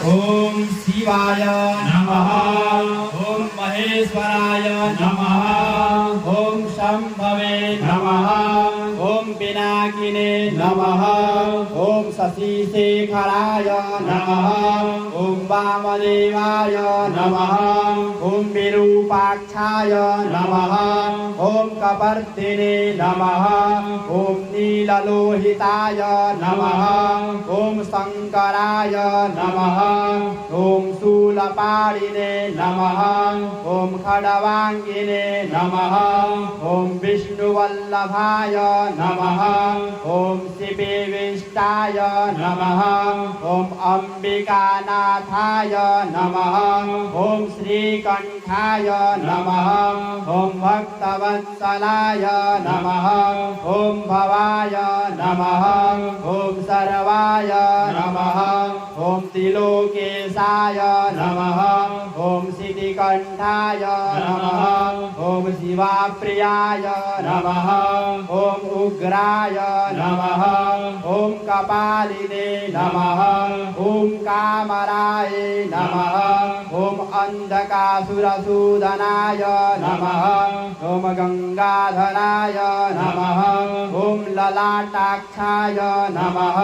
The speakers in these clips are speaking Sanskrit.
ओम शिवाय नमः। ओम महेश्वराय नमः। ओम शंभवे नमः। ओम पिनाकिने नमः। ओम शशिशेखराय नमः। ओम वामदेवाय नमः। ओम विरूपाक्षाय नमः। ओम कपर्दिने नमः। ओम नीललोहिताय नमः। ओम शंकराय नमः। ओम शूलपाणिने नमः। ओम खडवांगिने नमः। ओम विष्णुवल्लभाय नमः। ओम शिवेविष्टाय नमः। ओम अंबिकानाथाय नमः। ओम श्रीकंठाय नमः। ओम भक्तवत्सलाय नमः। ओम भवाय नमः। ओम सर्वाय नमः। ओम त्रिलोकेशाय नमः। ओम सिद्धिकंठाय नमः। ओम शिवाप्रियाय नमः। ओम उग्राय नमः। ओम कपालिने नमः। ओम कामराय नमः। ओम अंधकासुरसूदनाय नमः। ओम गंगाधराय नमः। ओम ललाटाक्षाय नमः।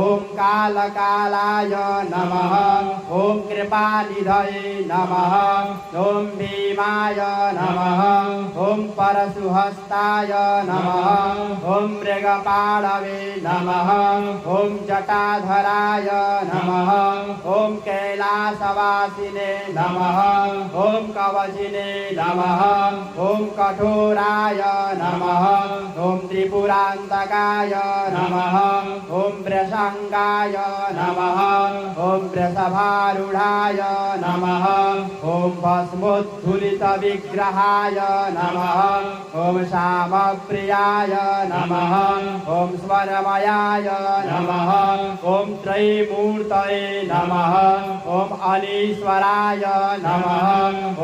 ओम कालकालाय नमः। ओम कृपानिधये नमः। ओम भीमाय नमः। ओम परशुहस्ताय नमः। ओम मृगपाणवे नमः। ओम जटाधराय नमः। ओम कैलासवासिने नमः। ओम कवचिने नमः। ओम कठोराय नमः। ओम त्रिपुरान्तकाय नमः। ओम वृषंगाय नमः। ओम वृषभारूढ़ाय नमः। ओम भस्मोद्धुलितविग्रहाय नमः। ओम श्यामप्रियाय नमः। ओम स्वरमयाय नमः। ओम त्रयीमूर्तये नमः। ओम अनीश्वराय नमः।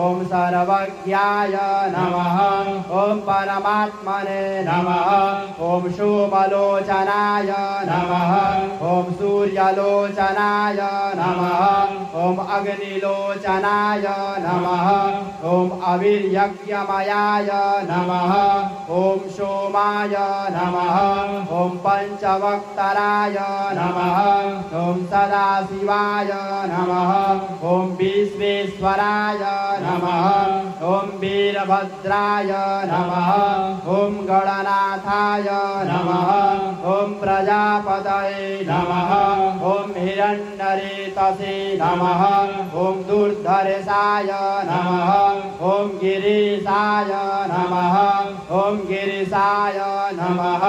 ओम सर्वज्ञाय नमः। ओम परमात्मने नमः। ओम शोभलोचनाय नमः। ओम सूर्यलोचनाय नमः। ओम अग्निलोचनाय नमः। ओम अवीर्यज्ञमयाय नमः। ओम सोमाय नमः। ओम पंचवक्तराय नमः। ओम सदाशिवाय नमः। ओम विश्वेश्वराय नमः। ओम वीरभद्राय नमः। ओम गणनाथाय नमः। ओम प्रजापतये नमः। ओम हिरण्यरेतसे नमः। ओम दुर्धरेशाय नमः। ओम गिरीशाय नमः। ओम गिरीशाय नमः।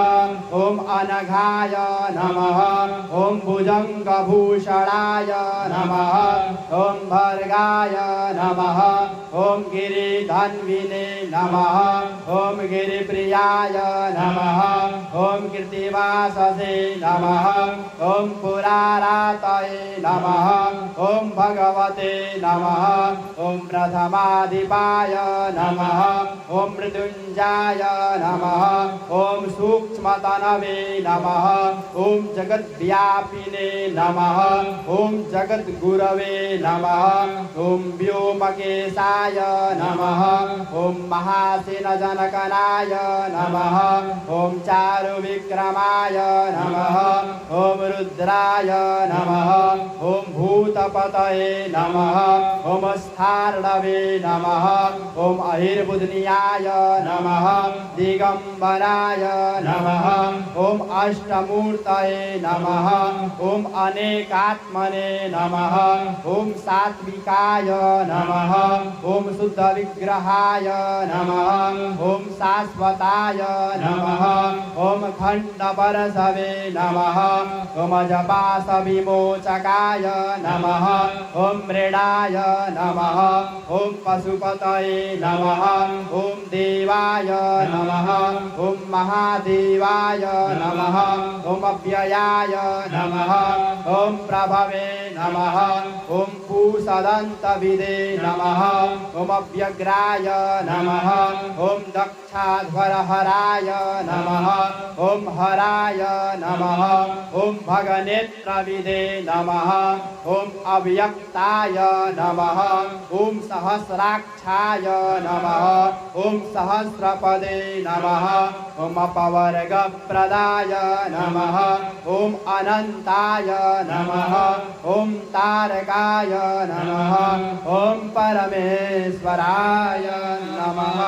ओम अनघाय नमः। ओम भुजंगभूषणाय नमः। ओम भर्गाय नमः। ओम गिरिधन्विने नमः। ओम गिरिप्रियाय नमः। ओम कृत्तिवाससे नमः। ओम पुरारातये नमः। ओम भगवते नमः। ओम प्रथमाधिपाय नमः। ओम मृत्युंजयाय नमः। ओम सूक्ष्मतनवे नमः। ओम जगद्व्यापिने नमः। ओम जगद्गुरवे नमः। ओम व्योमकेशाय नमः। ओम महासेनजनकनाय नमः। ओम चारुविक्रमाय नमः। ओम रुद्राय नमः। ओम भूतपतये नमः। ओम स्थार्णवे नमः। ओम अहिर्बुधनियाय नमः। दिगंबराय नमः। ओम अष्टमूर्तये नमः। ओम अनेकात्मने नमः। ओम सात्विकाय नमः। ओम शुद्धविग्रहाय नमः। ओम शाश्वताय नमः। ओम खंडपरशवे नमः। ओम जपासविमोचकाय नमः। ओम मृडाय नमः। ओम पशुपतये नमः। ओम देवाय नमः। ओम महादेवाय नमः। ओम अव्ययाय नमः। ओम प्रभवे नमः। ओम भूसदन्तविदे नमः ॐ अव्यग्राय नमः ॐ दक्षाध्वरहराय नमः ॐ हराय नमः ॐ भगनेत्रविदे नमः ॐ अव्यक्ताय नमः ॐ सहस्राक्षाय नमः ॐ सहस्रपदे नमः ॐ अपवर्गप्रदाय नमः ॐ अनन्ताय नमः ॐ तारकाय नमः ॐ परमेश्वराय नमः।